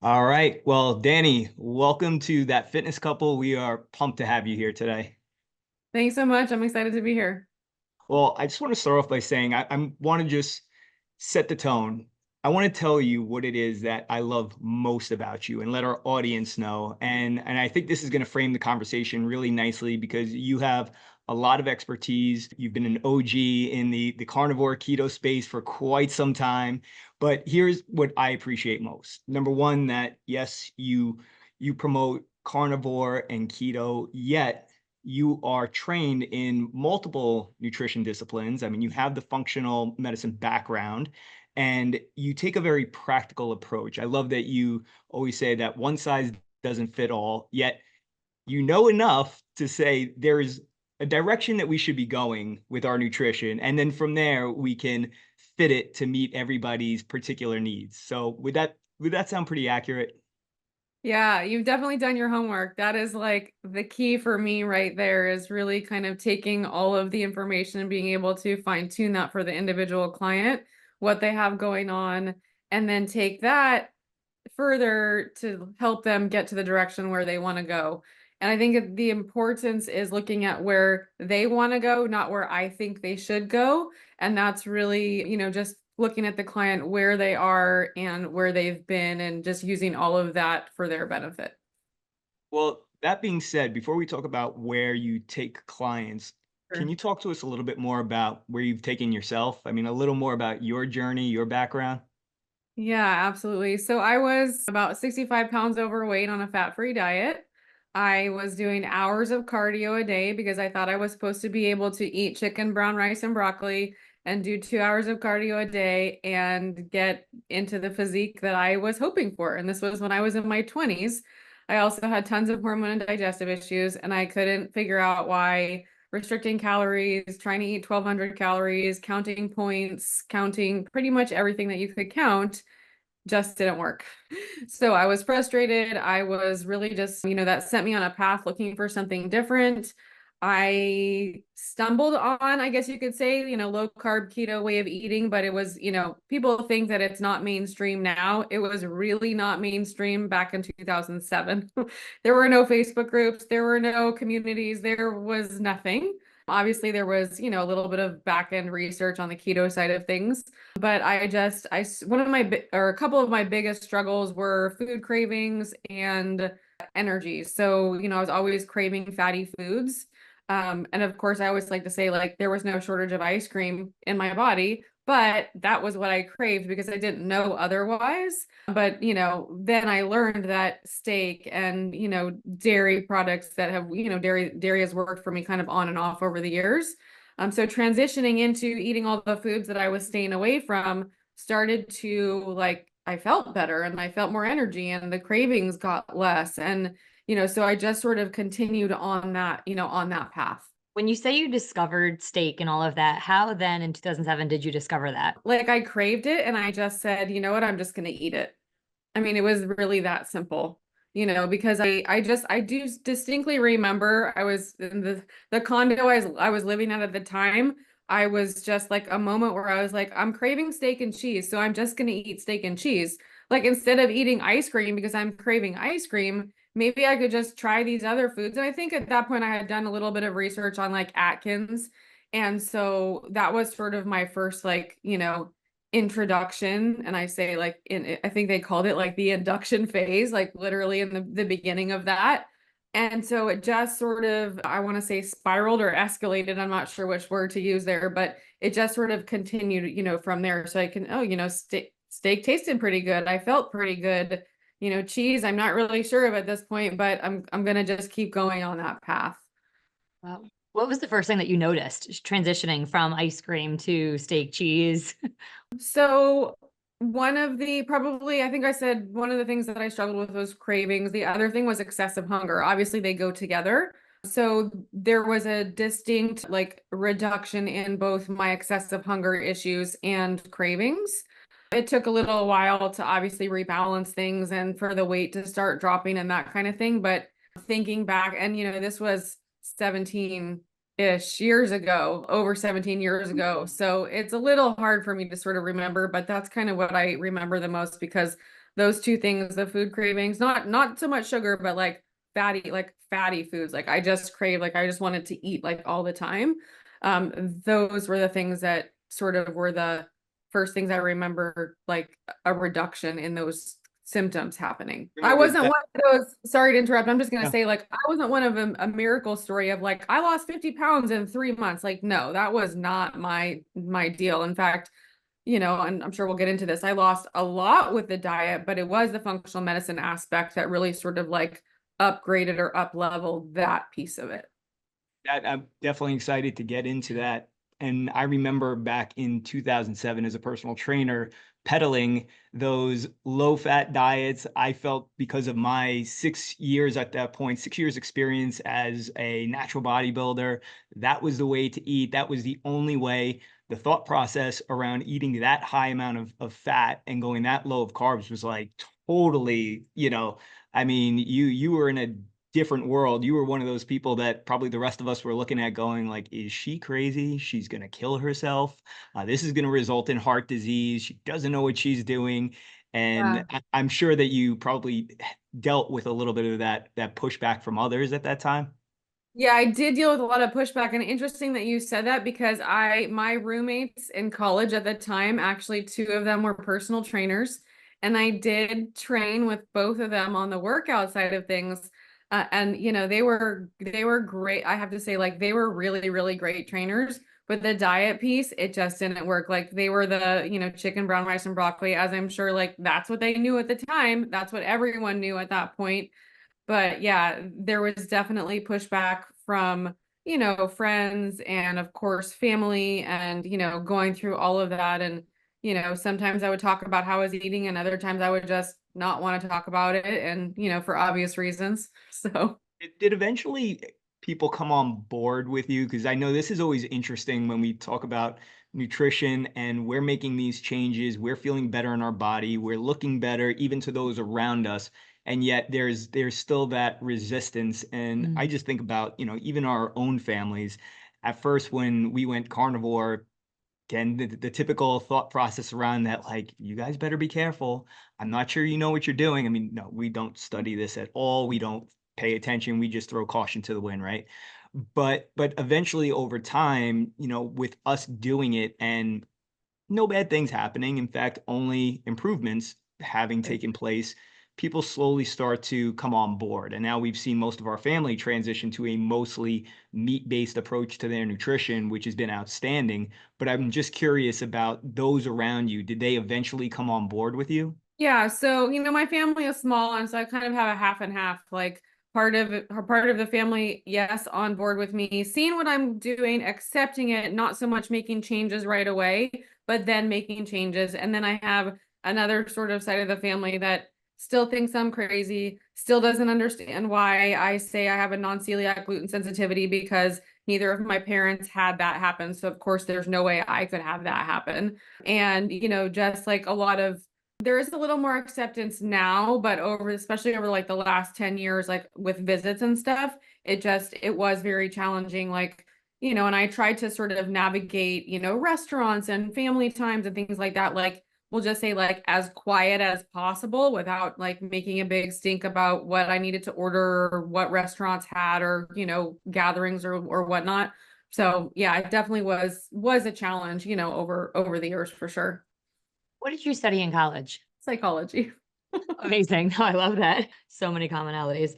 All right. Well, Danny, welcome to That Fitness Couple. We are pumped to have you here today. Thanks so much. I'm excited to be here. Well, I just want to start off by saying I want to just set the tone. I want to tell you what it is that I love most about you and let our audience know. And I think this is going to frame the conversation really nicely because you have a lot of expertise. You've been an OG in the carnivore keto space for quite some time. But here's what I appreciate most. Number one, that yes, you promote carnivore and keto, yet you are trained in multiple nutrition disciplines. I mean, you have the functional medicine background and you take a very practical approach. I love that you always say that one size doesn't fit all, yet you know enough to say there is a direction that we should be going with our nutrition. And then from there, we can fit it to meet everybody's particular needs. So would that sound pretty accurate? Yeah, you've definitely done your homework. That is like the key for me right there is really kind of taking all of the information and being able to fine tune that for the individual client, what they have going on, and then take that further to help them get to the direction where they want to go. And I think the importance is looking at where they want to go, not where I think they should go. And that's really, just looking at the client where they are and where they've been and just using all of that for their benefit. Well, that being said, before we talk about where you take clients, can Sure. you talk to us a little bit more about where you've taken yourself? I mean, a little more about your journey, your background. Yeah, absolutely. So I was about 65 pounds overweight on a fat-free diet. I was doing hours of cardio a day because I thought I was supposed to be able to eat chicken, brown rice, and broccoli and do 2 hours of cardio a day and get into the physique that I was hoping for. And this was when I was in my 20s. I also had tons of hormone and digestive issues, and I couldn't figure out why restricting calories, trying to eat 1,200 calories, counting points, counting pretty much everything that you could count just didn't work. So I was frustrated. I was really just, that sent me on a path looking for something different. I stumbled on, I guess you could say, low carb keto way of eating, but it was, people think that it's not mainstream now. It was really not mainstream back in 2007. There were no Facebook groups, there were no communities, there was nothing. Obviously, there was, a little bit of back end research on the keto side of things, but one of or a couple of my biggest struggles were food cravings and energy. So, I was always craving fatty foods. And of course, I always like to say, like, there was no shortage of ice cream in my body, but that was what I craved because I didn't know otherwise. But, then I learned that steak and, dairy products that have, dairy has worked for me kind of on and off over the years. So transitioning into eating all the foods that I was staying away from started to like, I felt better and I felt more energy and the cravings got less. And, so I just sort of continued on that, on that path. When you say you discovered steak and all of that, how then in 2007 did you discover that? Like I craved it and I just said, you know what, I'm just going to eat it. I mean, it was really that simple, because I do distinctly remember I was in the condo I was living at the time. I was just like a moment where I was like, I'm craving steak and cheese, so I'm just gonna eat steak and cheese. Like instead of eating ice cream because I'm craving ice cream, maybe I could just try these other foods. And I think at that point I had done a little bit of research on like Atkins. And so that was sort of my first like, introduction. And I say like I think they called it like the induction phase, like literally in the beginning of that. And so it just sort of, I want to say spiraled or escalated. I'm not sure which word to use there, but it just sort of continued, from there. So I can, oh, steak tasted pretty good. I felt pretty good. Cheese, I'm not really sure of at this point, but I'm gonna just keep going on that path. Wow. What was the first thing that you noticed transitioning from ice cream to steak cheese? So one of the probably, I think I said one of the things that I struggled with was cravings. The other thing was excessive hunger. Obviously, they go together. So there was a distinct like reduction in both my excessive hunger issues and cravings. It took a little while to obviously rebalance things and for the weight to start dropping and that kind of thing. But thinking back, and this was 17-ish years ago, over 17 years ago. So it's a little hard for me to sort of remember, but that's kind of what I remember the most because those two things, the food cravings, not so much sugar, but like fatty foods. Like I just crave, like I just wanted to eat like all the time. Those were the things that sort of were the first things I remember, like a reduction in those symptoms happening. I Remember wasn't that? one of those, sorry to interrupt. I'm just going to Yeah. say, like, I wasn't one of a miracle story of like, I lost 50 pounds in 3 months. Like, no, that was not my deal. In fact, you know, and I'm sure we'll get into this, I lost a lot with the diet, but it was the functional medicine aspect that really sort of like upgraded or up leveled that piece of it. That I'm definitely excited to get into that. And I remember back in 2007 as a personal trainer peddling those low fat diets. I felt because of my 6 years at that point, 6 years experience as a natural bodybuilder, that was the way to eat. That was the only way. The thought process around eating that high amount of fat and going that low of carbs was like totally, I mean, you were in a different world. You were one of those people that probably the rest of us were looking at going like, is she crazy? She's going to kill herself. This is going to result in heart disease. She doesn't know what she's doing. And Yeah. I'm sure that you probably dealt with a little bit of that pushback from others at that time. Yeah, I did deal with a lot of pushback, and interesting that you said that because my roommates in college at the time, actually two of them were personal trainers, and I did train with both of them on the workout side of things. And you know, they were great. I have to say, like, they were really, really great trainers, but the diet piece, it just didn't work. Like they were the, chicken, brown rice, and broccoli, as I'm sure like that's what they knew at the time. That's what everyone knew at that point. But yeah, there was definitely pushback from, friends and of course family and, going through all of that. And, sometimes I would talk about how I was eating and other times I would just not want to talk about it and, for obvious reasons. So Did eventually people come on board with you? Because I know this is always interesting when we talk about nutrition and we're making these changes, we're feeling better in our body, we're looking better even to those around us. And yet there's still that resistance. And I Mm. just think about, even our own families. At first, when we went carnivore, again, the typical thought process around that, like, you guys better be careful. I'm not sure you know what you're doing. I mean, no, we don't study this at all. We don't pay attention. We just throw caution to the wind, right? But eventually over time, with us doing it and no bad things happening. In fact, only improvements having taken place. People slowly start to come on board. And now we've seen most of our family transition to a mostly meat based approach to their nutrition, which has been outstanding. But I'm just curious about those around you. Did they eventually come on board with you? yeah, so my family is small, and so I kind of have a half and half. Like part of the family, yes, on board with me, seeing what I'm doing, accepting it, not so much making changes right away, but then making changes. And then I have another sort of side of the family that still thinks I'm crazy, still doesn't understand why I say I have a non-celiac gluten sensitivity because neither of my parents had that happen. So of course, there's no way I could have that happen. And, just like a lot of there is a little more acceptance now, but especially over like the last 10 years, like with visits and stuff, it was very challenging. Like, and I tried to sort of navigate, restaurants and family times and things like that. Like, we'll just say like as quiet as possible without like making a big stink about what I needed to order or what restaurants had or, gatherings or whatnot. So yeah, it definitely was a challenge, over the years for sure. What did you study in college? Psychology. Amazing. No, I love that. So many commonalities.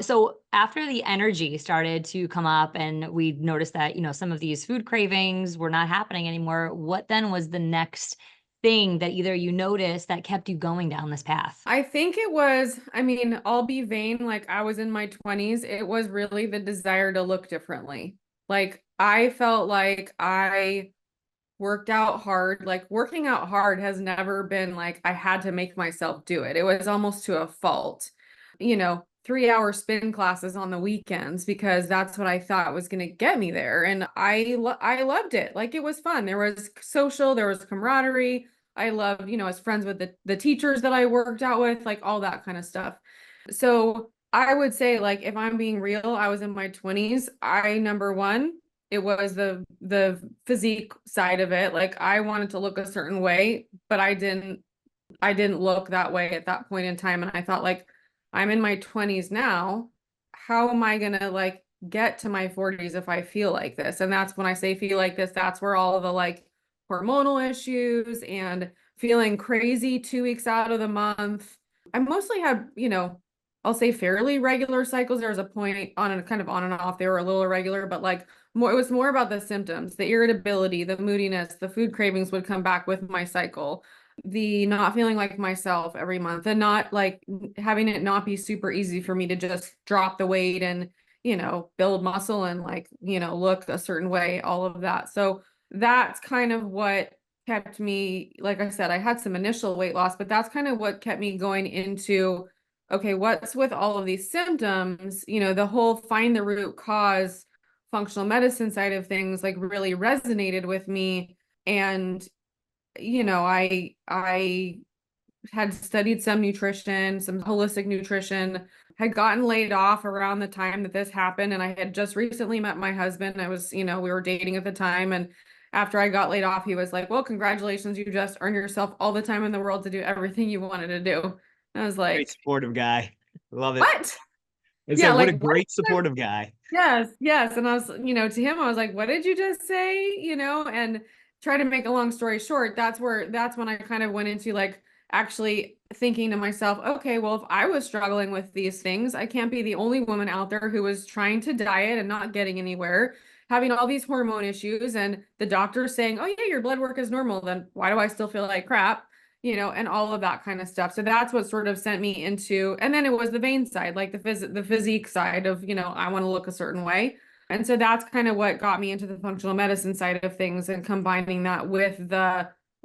So after the energy started to come up and we noticed that, some of these food cravings were not happening anymore, what then was the next thing that either you noticed that kept you going down this path? I think it was, I mean, I'll be vain, like I was in my 20s. It was really the desire to look differently. Like I felt like I worked out hard. Like working out hard has never been like I had to make myself do it. It was almost to a fault. 3-hour spin classes on the weekends because that's what I thought was going to get me there. And I loved it. Like it was fun. There was social, there was camaraderie. I loved, I was friends with the teachers that I worked out with, like all that kind of stuff. So I would say, like, if I'm being real, I was in my 20s. Number one, it was the physique side of it. Like I wanted to look a certain way, but I didn't I didn't look that way at that point in time. And I thought, like, I'm in my 20s now. How am I gonna like get to my 40s if I feel like this? And that's when I say feel like this, that's where all of the like hormonal issues and feeling crazy 2 weeks out of the month. I mostly had, I'll say fairly regular cycles. There was a point on and kind of on and off. They were a little irregular, but like more, it was more about the symptoms, the irritability, the moodiness, the food cravings would come back with my cycle, the not feeling like myself every month, and not like having it not be super easy for me to just drop the weight and, build muscle and like, look a certain way, all of that. So that's kind of what kept me, like I said, I had some initial weight loss, but that's kind of what kept me going into, okay, what's with all of these symptoms? The whole find the root cause functional medicine side of things like really resonated with me. And, I had studied some nutrition, some holistic nutrition, had gotten laid off around the time that this happened. And I had just recently met my husband. I was, we were dating at the time. And after I got laid off, he was like, well, congratulations. You just earned yourself all the time in the world to do everything you wanted to do. And I was Great like, supportive guy. Love it. what? I Yeah, said, what like a what? great supportive guy. Yes, yes. And I was, to him, I was like, what did you just say? And try to make a long story short, that's when I kind of went into like actually thinking to myself, okay, well, if I was struggling with these things, I can't be the only woman out there who was trying to diet and not getting anywhere, having all these hormone issues, and the doctor saying, oh yeah, your blood work is normal, then why do I still feel like crap? And all of that kind of stuff. So that's what sort of sent me into, and then it was the vain side, like the physique side of, I want to look a certain way. And so that's kind of what got me into the functional medicine side of things, and combining that with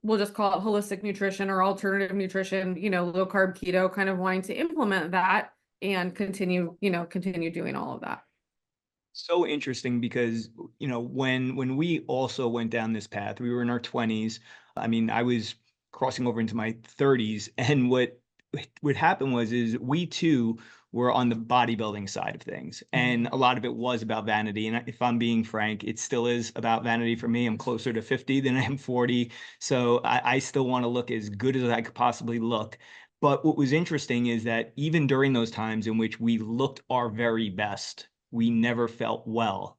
we'll just call it holistic nutrition or alternative nutrition, low carb, keto, kind of wanting to implement that and continue doing all of that. So interesting because, when we also went down this path, we were in our 20s. I mean, I was crossing over into my 30s, and what happened is we too were on the bodybuilding side of things, and a lot of it was about vanity. And if I'm being frank, it still is about vanity for me. I'm closer to 50 than I am 40, so I still want to look as good as I could possibly look. But what was interesting is that even during those times in which we looked our very best, we never felt well.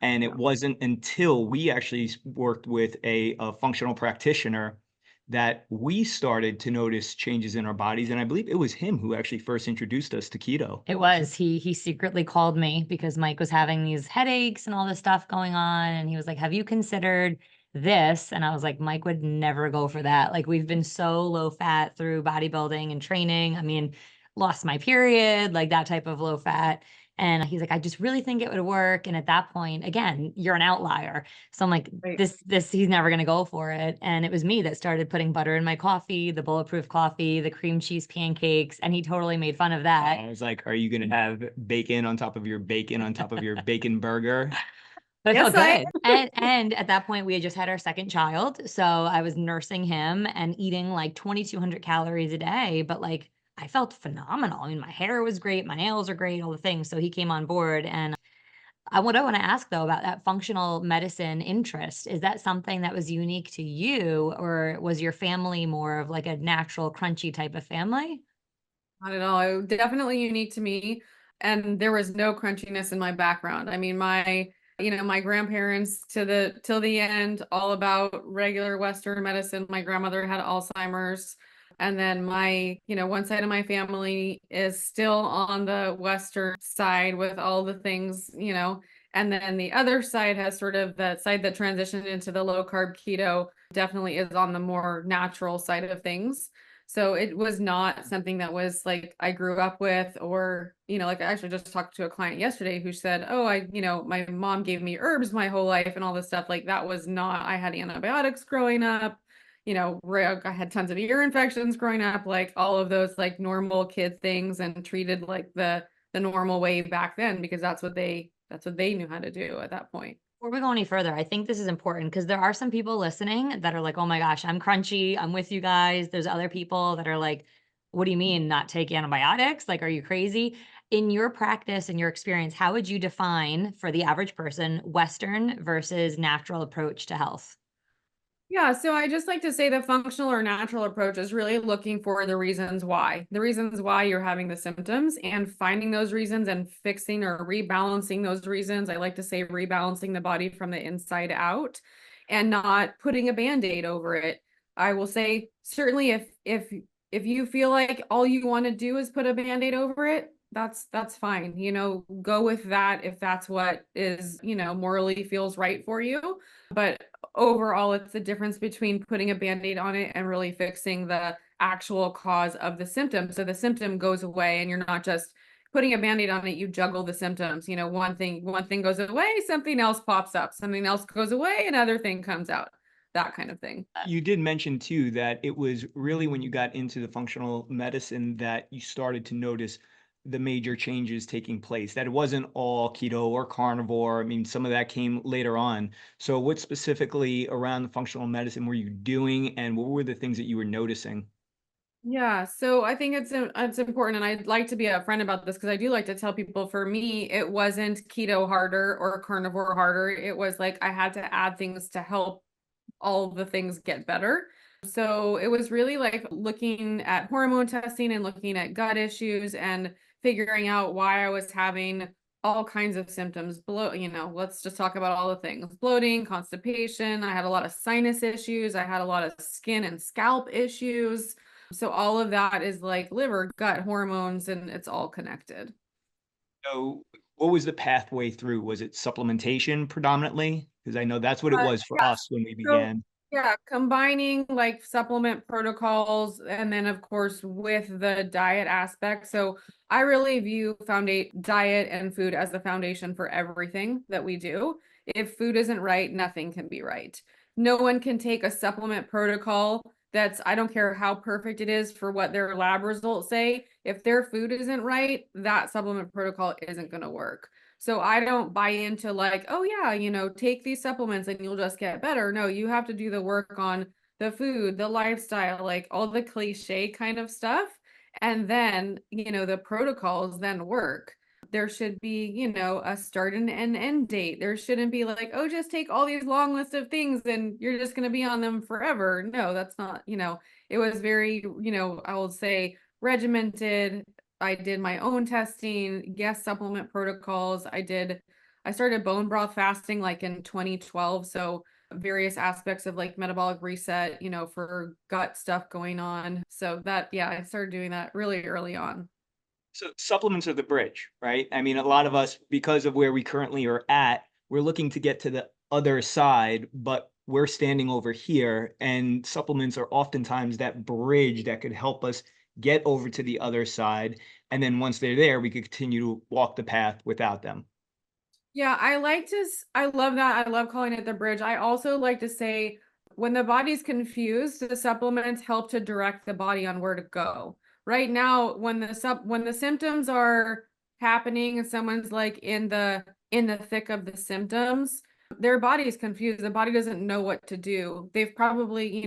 And it wasn't until we actually worked with a functional practitioner that we started to notice changes in our bodies. And I believe it was him who actually first introduced us to keto. It was. He secretly called me because Mike was having these headaches and all this stuff going on. And he was like, have you considered this? And I was like, Mike would never go for that. Like, we've been so low fat through bodybuilding and training. I mean, lost my period, like that type of low fat. And he's like, I just really think it would work. And at that point, again, you're an outlier. So I'm like, Right. he's never going to go for it. And it was me that started putting butter in my coffee, the bulletproof coffee, the cream cheese pancakes. And he totally made fun of that. I was like, are you going to have bacon on top of your bacon on top of your bacon burger? But it Yes, felt good. And at that point, we had just had our second child. So I was nursing him and eating like 2,200 calories a day. But like, I felt phenomenal. I mean, my hair was great, my nails are great, all the things. So he came on board. And what I want to ask though about that functional medicine interest, is that something that was unique to you, or was your family more of like a natural, crunchy type of family? Not at all. It was definitely unique to me. And there was no crunchiness in my background. I mean, my grandparents till the end, all about regular Western medicine. My grandmother had Alzheimer's. And then one side of my family is still on the Western side with all the things, and then the other side has sort of the side that transitioned into the low carb keto, definitely is on the more natural side of things. So it was not something that was like I grew up with, or, like I actually just talked to a client yesterday who said, oh, my mom gave me herbs my whole life and all this stuff. Like that was not, I had antibiotics growing up, I had tons of ear infections growing up, like all of those like normal kid things, and treated like the normal way back then, because that's what they knew how to do at that point. Before we go any further, I think this is important because there are some people listening that are like, oh my gosh, I'm crunchy. I'm with you guys. There's other people that are like, what do you mean not take antibiotics? Like, are you crazy? In your practice and your experience, how would you define for the average person Western versus natural approach to health? Yeah, so I just like to say the functional or natural approach is really looking for the reasons why you're having the symptoms, and finding those reasons and fixing or rebalancing those reasons. I like to say rebalancing the body from the inside out and not putting a band-aid over it. I will say certainly if you feel like all you want to do is put a band-aid over it, that's fine. Go with that if that's what is, morally feels right for you. But overall, it's the difference between putting a band-aid on it and really fixing the actual cause of the symptom. So the symptom goes away and you're not just putting a band-aid on it, you juggle the symptoms. One thing goes away, something else pops up, something else goes away, another thing comes out, that kind of thing. You did mention too that it was really when you got into the functional medicine that you started to notice the major changes taking place, that it wasn't all keto or carnivore. I mean, some of that came later on. So what specifically around the functional medicine were you doing, and what were the things that you were noticing? Yeah, so I think it's important, and I'd like to be upfront about this because I do like to tell people, for me, it wasn't keto harder or carnivore harder. It was like I had to add things to help all the things get better. So it was really like looking at hormone testing and looking at gut issues and figuring out why I was having all kinds of symptoms. Let's just talk about all the things: bloating, constipation. I had a lot of sinus issues. I had a lot of skin and scalp issues. So all of that is like liver, gut, hormones, and it's all connected. So what was the pathway through? Was it supplementation predominantly? Because I know that's what it was for Yes. us when we So, began. yeah, combining like supplement protocols and then of course with the diet aspect. So I really view foundation diet and food as the foundation for everything that we do. If food isn't right, nothing can be right. No one can take a supplement protocol that's, I don't care how perfect it is for what their lab results say. If their food isn't right, that supplement protocol isn't going to work. So I don't buy into like, oh yeah, take these supplements and you'll just get better. No, you have to do the work on the food, the lifestyle, like all the cliche kind of stuff. And then, the protocols then work. There should be, a start and an end date. There shouldn't be like, oh, just take all these long list of things and you're just going to be on them forever. No, that's not, it was very, I will say regimented. I did my own testing, yes, supplement protocols. I started bone broth fasting like in 2012. So various aspects of like metabolic reset, for gut stuff going on. So that, yeah, I started doing that really early on. So supplements are the bridge, right? I mean, a lot of us, because of where we currently are at, we're looking to get to the other side, but we're standing over here, and supplements are oftentimes that bridge that could help us get over to the other side. And then once they're there, we could continue to walk the path without them. Yeah, I love that. I love calling it the bridge. I also like to say when the body's confused, the supplements help to direct the body on where to go. Right now, when the symptoms are happening and someone's like in the thick of the symptoms, their body is confused. The body doesn't know what to do. They've probably,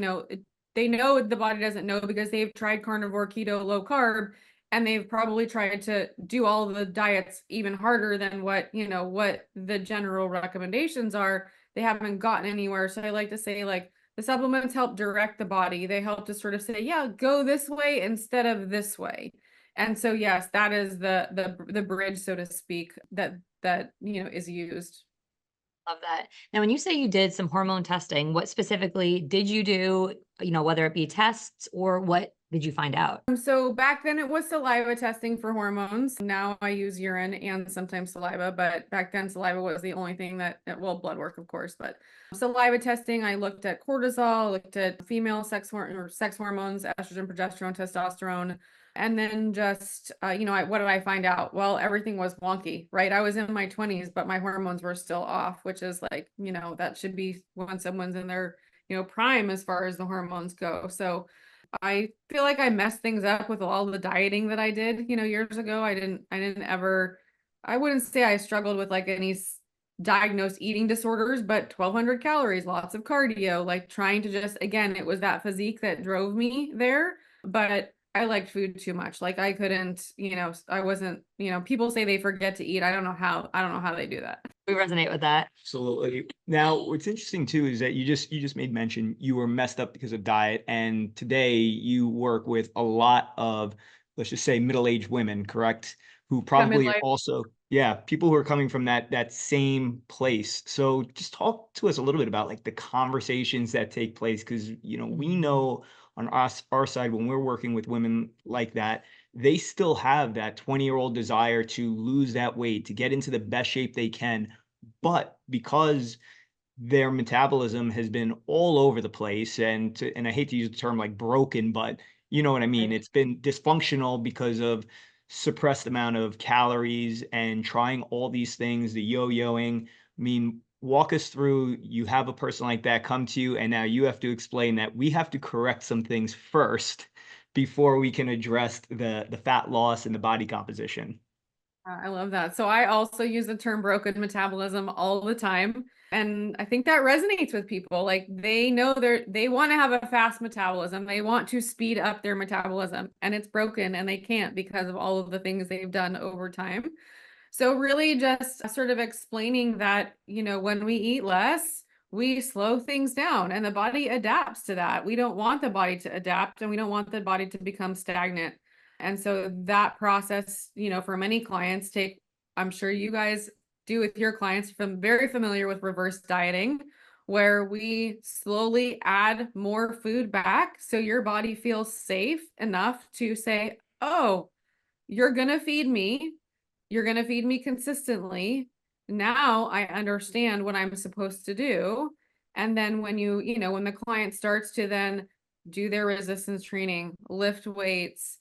they know the body doesn't know because they've tried carnivore, keto, low carb, and they've probably tried to do all the diets even harder than what the general recommendations are. They haven't gotten anywhere. So I like to say, like, the supplements help direct the body. They help to sort of say, yeah, go this way instead of this way. And so yes, that is the bridge, so to speak, that is used. Love that. Now, when you say you did some hormone testing, what specifically did you do? Whether it be tests or what did you find out? So back then it was saliva testing for hormones. Now I use urine and sometimes saliva, but back then saliva was the only thing well, blood work, of course, but saliva testing, I looked at cortisol, looked at female sex hormones, estrogen, progesterone, testosterone. And then just, what did I find out? Well, everything was wonky, right? I was in my 20s, but my hormones were still off, which is like, that should be when someone's in their, prime as far as the hormones go. So I feel like I messed things up with all the dieting that I did, years ago. I wouldn't say I struggled with like any diagnosed eating disorders, but 1,200 calories, lots of cardio, like trying to just, again, it was that physique that drove me there. But I liked food too much. Like I couldn't, I wasn't, people say they forget to eat. I don't know how they do that. We resonate with that. Absolutely. Now, what's interesting too is that you just made mention you were messed up because of diet, and today you work with a lot of, let's just say, middle-aged women, correct? Who Yeah, probably are midlife. also, yeah, people who are coming from that same place. So just talk to us a little bit about like the conversations that take place, because we know on our side when we're working with women like that, they still have that 20-year-old desire to lose that weight, to get into the best shape they can, but because their metabolism has been all over the place, and I hate to use the term like broken, but you know what I mean. Right. It's been dysfunctional because of suppressed amount of calories and trying all these things, the yo-yoing. I mean, walk us through, you have a person like that come to you, and now you have to explain that we have to correct some things first before we can address the fat loss and the body composition. I love that. So I also use the term broken metabolism all the time. And I think that resonates with people. Like they know they want to have a fast metabolism. They want to speed up their metabolism and it's broken and they can't because of all of the things they've done over time. So really just sort of explaining that, when we eat less, we slow things down and the body adapts to that. We don't want the body to adapt and we don't want the body to become stagnant. And so that process, for many clients I'm sure you guys do with your clients, from very familiar with reverse dieting, where we slowly add more food back so your body feels safe enough to say, oh, you're going to feed me. You're going to feed me consistently. Now I understand what I'm supposed to do. And then when the client starts to then do their resistance training, lift weights,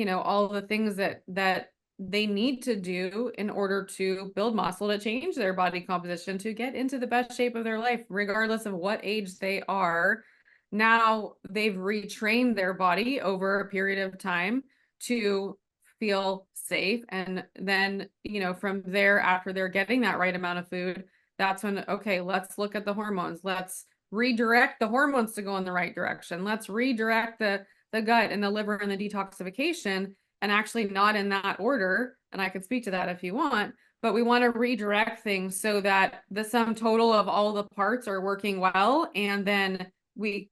all the things that they need to do in order to build muscle, to change their body composition, to get into the best shape of their life, regardless of what age they are. Now they've retrained their body over a period of time to feel safe. And then, from there, after they're getting that right amount of food, that's when, okay, let's look at the hormones. Let's redirect the hormones to go in the right direction. Let's redirect the gut and the liver and the detoxification, and actually not in that order. And I could speak to that if you want, but we want to redirect things so that the sum total of all the parts are working well. And then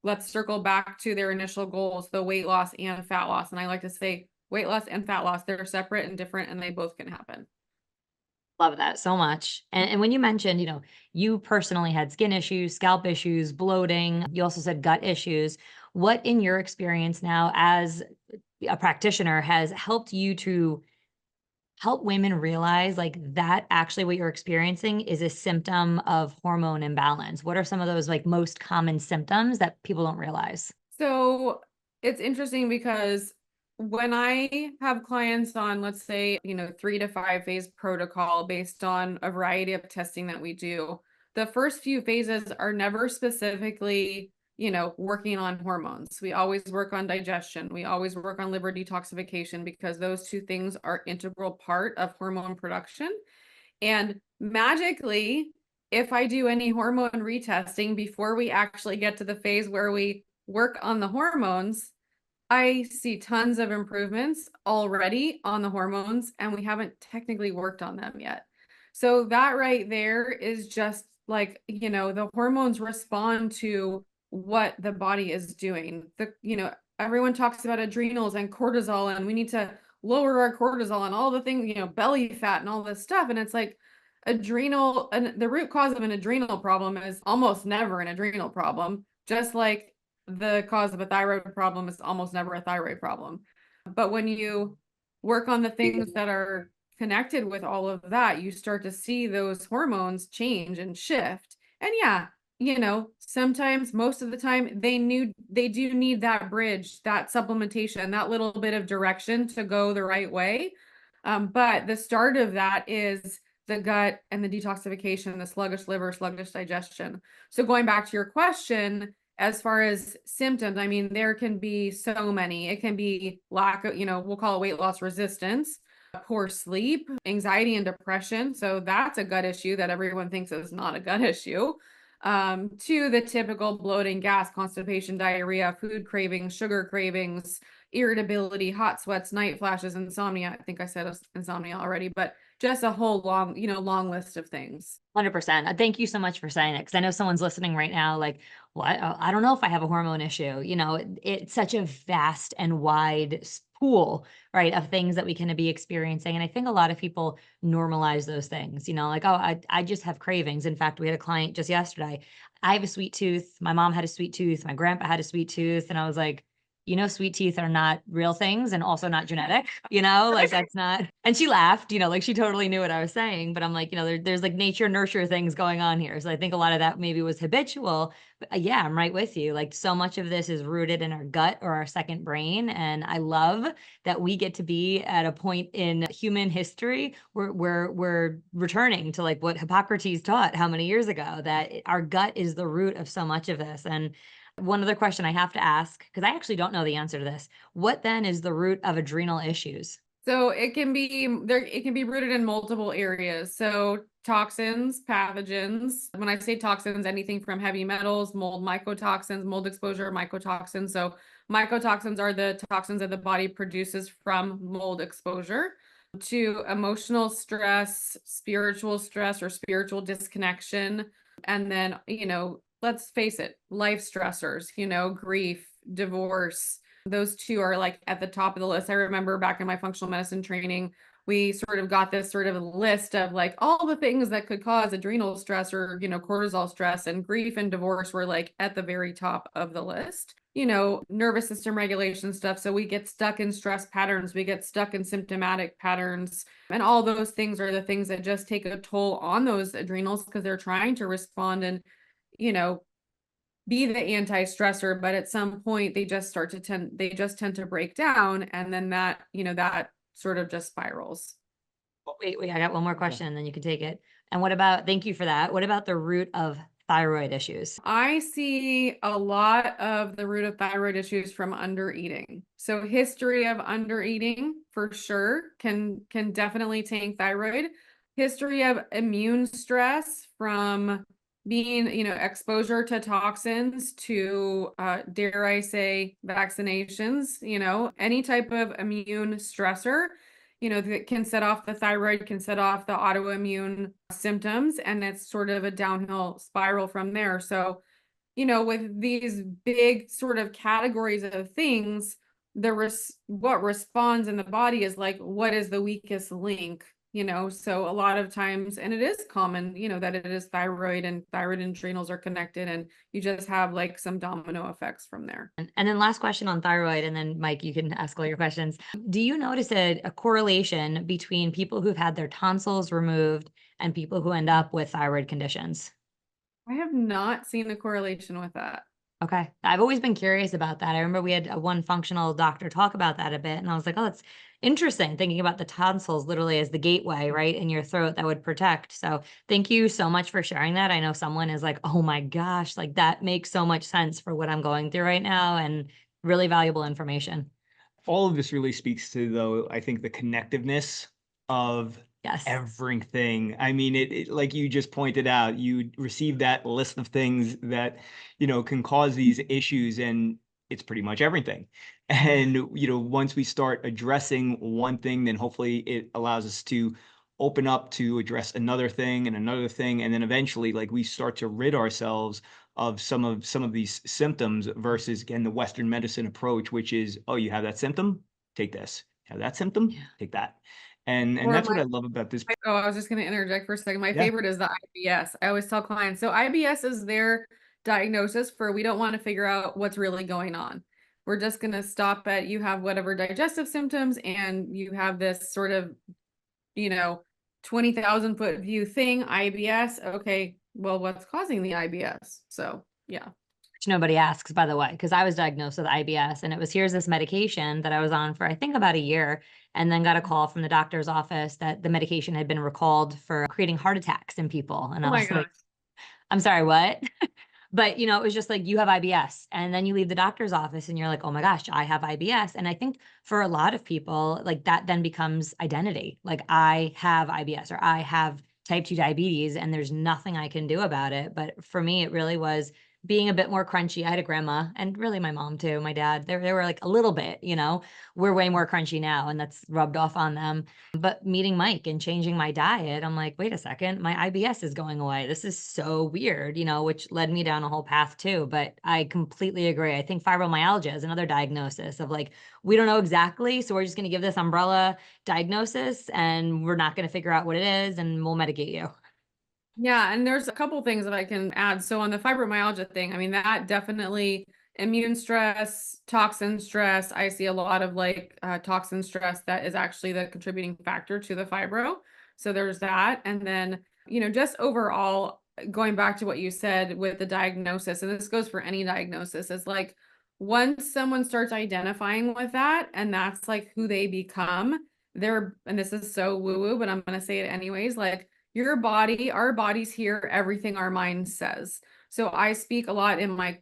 let's circle back to their initial goals, the weight loss and fat loss. And I like to say weight loss and fat loss, they're separate and different and they both can happen. Love that so much. And when you mentioned, you personally had skin issues, scalp issues, bloating, you also said gut issues. What in your experience now as a practitioner has helped you to help women realize like that actually what you're experiencing is a symptom of hormone imbalance? What are some of those like most common symptoms that people don't realize? So it's interesting because when I have clients on, let's say, 3 to 5 phase protocol based on a variety of testing that we do, the first few phases are never specifically, working on hormones. We always work on digestion. We always work on liver detoxification because those two things are integral part of hormone production. And magically, if I do any hormone retesting before we actually get to the phase where we work on the hormones, I see tons of improvements already on the hormones, and we haven't technically worked on them yet. So that right there is just like, the hormones respond to what the body is doing. Everyone talks about adrenals and cortisol, and we need to lower our cortisol and all the things, belly fat and all this stuff. And it's like adrenal, and the root cause of an adrenal problem is almost never an adrenal problem, just like the cause of a thyroid problem is almost never a thyroid problem. But when you work on the things that are connected with all of that, you start to see those hormones change and shift. And yeah, sometimes, most of the time, they do need that bridge, that supplementation, that little bit of direction to go the right way. But the start of that is the gut and the detoxification, the sluggish liver, sluggish digestion. So going back to your question, as far as symptoms, I mean, there can be so many. It can be lack of, we'll call it weight loss resistance, poor sleep, anxiety and depression. So that's a gut issue that everyone thinks is not a gut issue. To the typical bloating, gas, constipation, diarrhea, food cravings, sugar cravings, irritability, hot sweats, night flashes, insomnia. I think I said insomnia already, but just a whole long, long list of things. 100%. Thank you so much for saying it. Cause I know someone's listening right now, like, well, I don't know if I have a hormone issue. It's such a vast and wide pool, right, of things that we can be experiencing. And I think a lot of people normalize those things, like, oh, I just have cravings. In fact, we had a client just yesterday. I have a sweet tooth. My mom had a sweet tooth. My grandpa had a sweet tooth. And I was like, sweet teeth are not real things and also not genetic, like that's not, and she laughed, like she totally knew what I was saying, but I'm like, there's like nature nurture things going on here. So I think a lot of that maybe was habitual, but yeah, I'm right with you. Like so much of this is rooted in our gut or our second brain. And I love that we get to be at a point in human history where we're returning to like what Hippocrates taught how many years ago, that our gut is the root of so much of this. And one other question I have to ask, because I actually don't know the answer to this. What then is the root of adrenal issues? So it can be rooted in multiple areas. So toxins, pathogens. When I say toxins, anything from heavy metals, mold mycotoxins, mold exposure, mycotoxins. So mycotoxins are the toxins that the body produces from mold exposure, to emotional stress, spiritual stress or spiritual disconnection. And then, let's face it, life stressors, grief, divorce. Those two are like at the top of the list. I remember back in my functional medicine training, we sort of got this sort of list of like all the things that could cause adrenal stress or, cortisol stress, and grief and divorce were like at the very top of the list. Nervous system regulation stuff. So we get stuck in stress patterns, we get stuck in symptomatic patterns, and all those things are the things that just take a toll on those adrenals because they're trying to respond and, be the anti-stressor, but at some point they just tend to break down, and then that sort of just spirals. Wait, I got one more question and then you can take it. And what about, thank you for that. What about the root of thyroid issues? I see a lot of the root of thyroid issues from undereating. So history of undereating for sure can definitely tank thyroid. History of immune stress from being, exposure to toxins, to, dare I say, vaccinations, any type of immune stressor, that can set off the thyroid, can set off the autoimmune symptoms, and it's sort of a downhill spiral from there. So, with these big sort of categories of things, what responds in the body is like, what is the weakest link? So a lot of times, and it is common, that it is thyroid, and thyroid and adrenals are connected, and you just have like some domino effects from there. And then last question on thyroid, and then Mike, you can ask all your questions. Do you notice a correlation between people who've had their tonsils removed and people who end up with thyroid conditions? I have not seen the correlation with that. Okay. I've always been curious about that. I remember we had one functional doctor talk about that a bit, and I was like, oh, it's interesting thinking about the tonsils literally as the gateway, right, in your throat that would protect. So thank you so much for sharing that. I know someone is like, oh my gosh, like that makes so much sense for what I'm going through right now, and really valuable information. All of this really speaks to, though, I think the connectiveness of Yes. everything. I mean, it like you just pointed out, you receive that list of things that, can cause these issues, and it's pretty much everything. And, once we start addressing one thing, then hopefully it allows us to open up to address another thing and another thing. And then eventually, like, we start to rid ourselves of some of these symptoms, versus, again, the Western medicine approach, which is, oh, you have that symptom, take this. Have that symptom, take that. And that's what I love about this. Oh, I was just going to interject for a second. My Yeah. favorite is the IBS. I always tell clients, so IBS is their diagnosis for, we don't want to figure out what's really going on. We're just going to stop at, you have whatever digestive symptoms, and you have this sort of, 20,000 foot view thing, IBS. Okay, well, what's causing the IBS? So, yeah. Which nobody asks, by the way, because I was diagnosed with IBS, and it was, here's this medication that I was on for, I think, about a year, and then got a call from the doctor's office that the medication had been recalled for creating heart attacks in people. And Oh I my was like, gosh. I'm sorry, what? But, it was just like, you have IBS. And then you leave the doctor's office and you're like, oh my gosh, I have IBS. And I think for a lot of people, like that then becomes identity. Like, I have IBS, or I have type 2 diabetes, and there's nothing I can do about it. But for me, it really was being a bit more crunchy. I had a grandma and really my mom too, my dad. They were like a little bit, you know, we're way more crunchy now and that's rubbed off on them. But meeting Mike and changing my diet, I'm like, wait a second, my IBS is going away. This is so weird, you know, which led me down a whole path too. But I completely agree. I think fibromyalgia is another diagnosis of like, we don't know exactly. So we're just going to give this umbrella diagnosis and we're not going to figure out what it is and we'll medicate you. Yeah, and there's a couple things that I can add. So on the fibromyalgia thing, I mean, that definitely immune stress, toxin stress. I see a lot of like toxin stress that is actually the contributing factor to the fibro. So there's that. And then, you know, just overall, going back to what you said with the diagnosis, and this goes for any diagnosis, is like once someone starts identifying with that, and that's like who they become, they're, and this is so woo-woo, but I'm going to say it anyways, like your body, our bodies hear everything our mind says. So I speak a lot in my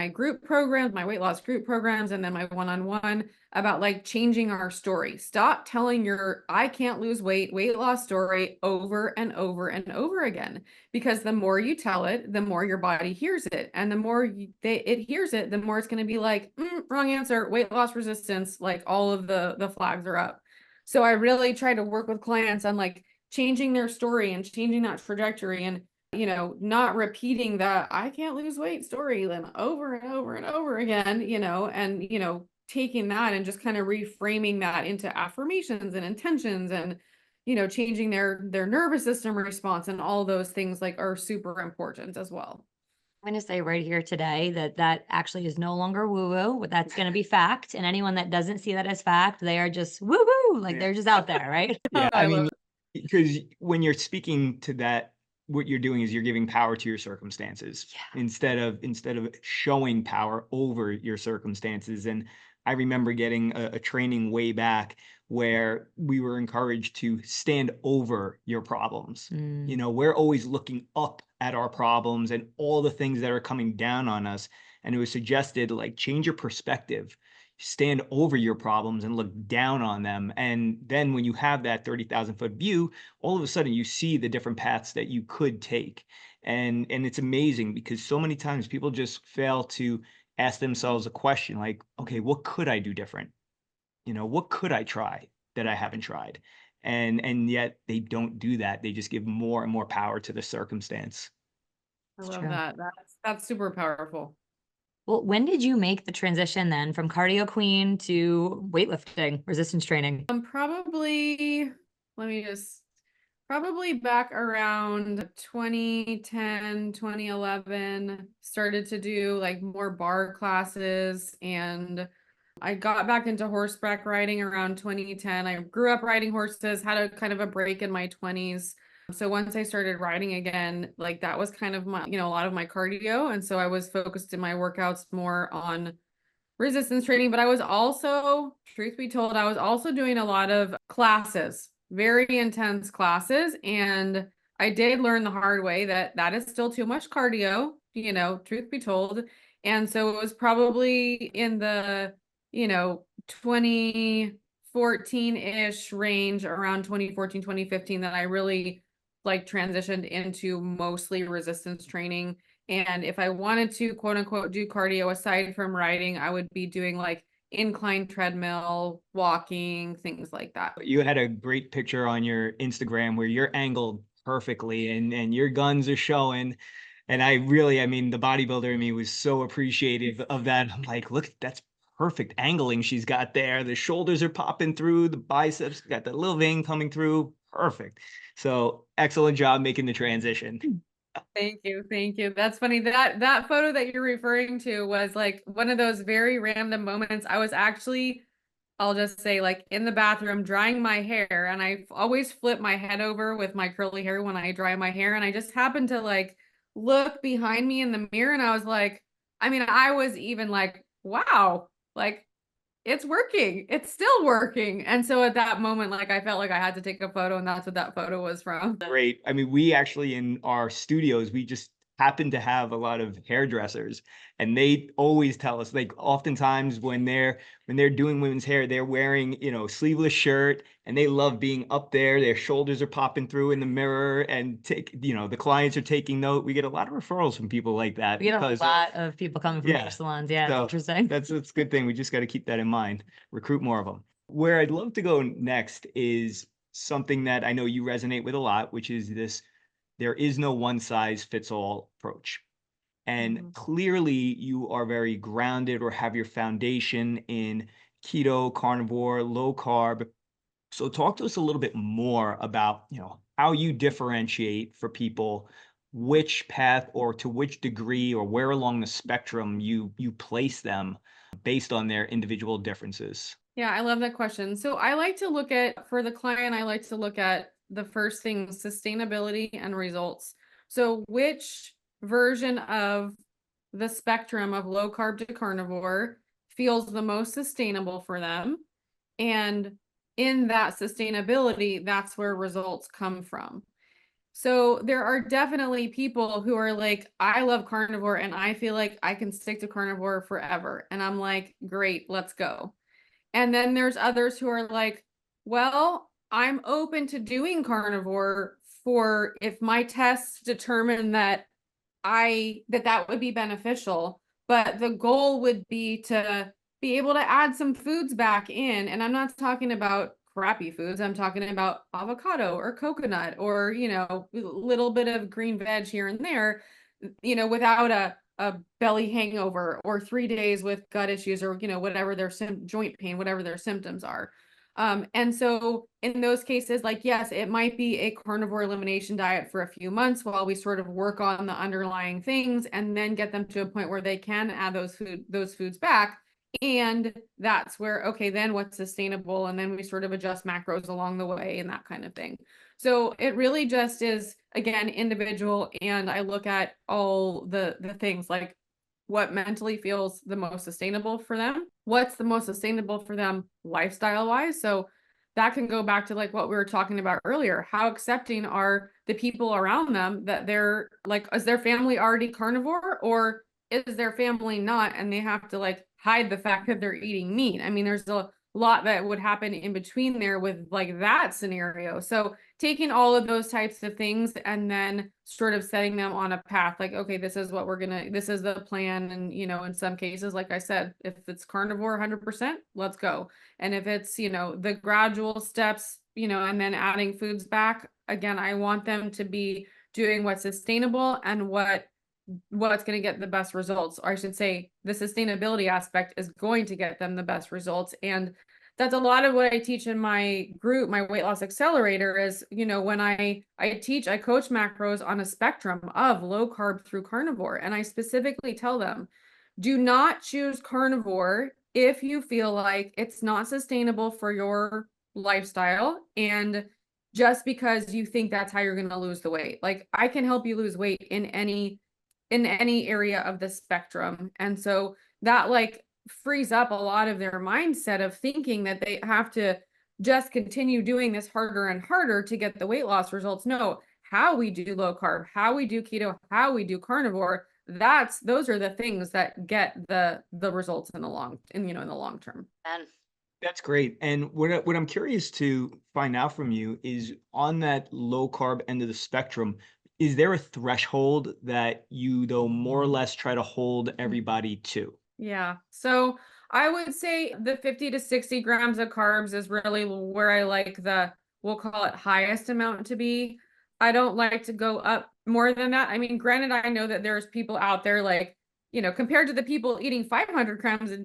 group programs, my weight loss group programs, and then my one-on-one about like changing our story. Stop telling your I can't lose weight, weight loss story over and over and over again. Because the more you tell it, the more your body hears it. And the more it hears it, the more it's going to be like, wrong answer, weight loss resistance, like all of the flags are up. So I really try to work with clients on like changing their story and changing that trajectory and, you know, not repeating that I can't lose weight story then over and over and over again, you know, and, you know, taking that and just kind of reframing that into affirmations and intentions and, you know, changing their nervous system response and all those things like are super important as well. I'm going to say right here today that that actually is no longer woo woo. That's going to be fact. And anyone that doesn't see that as fact, they are just woo woo. Like Yeah. they're just out there, right? Yeah, I I love mean, because when you're speaking to that, what you're doing is you're giving power to your circumstances Yeah. instead of showing power over your circumstances. And I remember getting a training way back where we were encouraged to stand over your problems. You Mm. know, we're always looking up at our problems and all the things that are coming down on us. And it was suggested like change your perspective, stand over your problems and look down on them. And then when you have that 30,000-foot view, all of a sudden you see the different paths that you could take. And it's amazing because so many times people just fail to ask themselves a question like, okay, what could I do different? You know, what could I try that I haven't tried? And yet they don't do that. They just give more and more power to the circumstance. I It's love true. that. That's super powerful. Well, when did you make the transition then from cardio queen to weightlifting, resistance training? Probably, let me just, probably back around 2010, 2011, started to do like more bar classes. And I got back into horseback riding around 2010. I grew up riding horses, had a kind of a break in my 20s. So once I started riding again, like that was kind of my, you know, a lot of my cardio. And so I was focused in my workouts more on resistance training, but I was also, truth be told, I was also doing a lot of classes, very intense classes. And I did learn the hard way that that is still too much cardio, you know, truth be told. And so it was probably in the, you know, 2014-ish range, around 2014, 2015, that I really like transitioned into mostly resistance training. And if I wanted to, quote unquote, do cardio aside from riding, I would be doing like incline treadmill, walking, things like that. You had a great picture on your Instagram where you're angled perfectly and your guns are showing. And I mean, the bodybuilder in me was so appreciative of that. I'm like, look, that's perfect angling she's got there. The shoulders are popping through, the biceps got that little vein coming through. Perfect. So excellent job making the transition. Thank you. Thank you. That's funny. That photo that you're referring to was like one of those very random moments. I was actually, I'll just say, like in the bathroom drying my hair, and I always flip my head over with my curly hair when I dry my hair, and I just happened to like look behind me in the mirror, and I was like, I mean, I was even like, wow, like it's working. It's still working. And so at that moment, like I felt like I had to take a photo, and that's what that photo was from. Great. I mean, we actually in our studios, we just happen to have a lot of hairdressers, and they always tell us, like, oftentimes when they're doing women's hair, they're wearing, sleeveless shirt, and they love being up there. Their shoulders are popping through in the mirror, and the clients are taking note. We get a lot of referrals from people like that We get a because lot of people coming from hair salons. Yeah, it's so interesting. that's a good thing. We just got to keep that in mind. Recruit more of them. Where I'd love to go next is something that I know you resonate with a lot, which is this: there is no one size fits all approach. And clearly you are very grounded or have your foundation in keto, carnivore, low carb. So talk to us a little bit more about, how you differentiate for people, which path or to which degree or where along the spectrum you place them based on their individual differences. Yeah, I love that question. So I like to look at, for the client, I like to look at the first thing, sustainability and results. So which version of the spectrum of low carb to carnivore feels the most sustainable for them? And in that sustainability, that's where results come from. So there are definitely people who are like, I love carnivore and I feel like I can stick to carnivore forever. And I'm like, great, let's go. And then there's others who are like, well, I'm open to doing carnivore for if my tests determine that that would be beneficial, but the goal would be to be able to add some foods back in. And I'm not talking about crappy foods. I'm talking about avocado or coconut or, a little bit of green veg here and there, without a belly hangover or 3 days with gut issues or, whatever their joint pain, whatever their symptoms are. And so in those cases, like, yes, it might be a carnivore elimination diet for a few months while we sort of work on the underlying things and then get them to a point where they can add those foods back. And that's where, okay, then what's sustainable? And then we sort of adjust macros along the way and that kind of thing. So it really just is, again, individual. And I look at all the things like what mentally feels the most sustainable for them, what's the most sustainable for them lifestyle wise. So that can go back to like what we were talking about earlier. How accepting are the people around them that they're like, is their family already carnivore or is their family not? And they have to like hide the fact that they're eating meat. I mean, there's a lot that would happen in between there with like that scenario. So taking all of those types of things and then sort of setting them on a path, like, okay, this is what this is the plan. And, in some cases, like I said, if it's carnivore 100%, let's go. And if it's, the gradual steps, and then adding foods back, again, I want them to be doing what's sustainable and what's going to get the best results. Or I should say the sustainability aspect is going to get them the best results. And that's a lot of what I teach in my group, my weight loss accelerator is, when I coach macros on a spectrum of low carb through carnivore. And I specifically tell them, do not choose carnivore if you feel like it's not sustainable for your lifestyle. And just because you think that's how you're going to lose the weight, like I can help you lose weight in any area of the spectrum. And so that like frees up a lot of their mindset of thinking that they have to just continue doing this harder and harder to get the weight loss results. No, how we do low carb, how we do keto, how we do carnivore, those are the things that get the results in the long term. And That's great. And what I'm curious to find out from you is on that low carb end of the spectrum, is there a threshold that you, though, more or less try to hold everybody to? Yeah. So I would say the 50 to 60 grams of carbs is really where I like we'll call it highest amount to be. I don't like to go up more than that. I mean, granted, I know that there's people out there like, compared to the people eating 500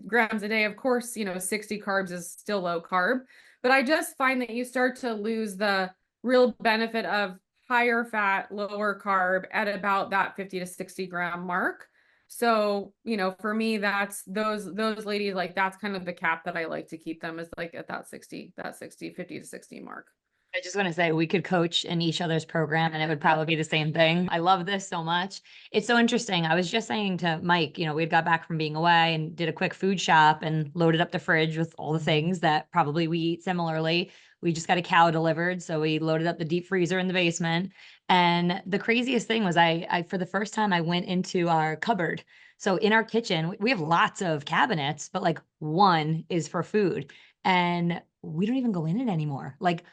grams a day, of course, 60 carbs is still low carb. But I just find that you start to lose the real benefit of higher fat, lower carb at about that 50 to 60 gram mark. So, for me, that's those ladies, like that's kind of the cap that I like to keep them is like at that 50 to 60 mark. I just want to say we could coach in each other's program and it would probably be the same thing. I love this so much. It's so interesting. I was just saying to Mike, we got back from being away and did a quick food shop and loaded up the fridge with all the things that probably we eat similarly. We just got a cow delivered. So we loaded up the deep freezer in the basement. And the craziest thing was I for the first time, I went into our cupboard. So in our kitchen, we have lots of cabinets, but like one is for food. And we don't even go in it anymore. Like,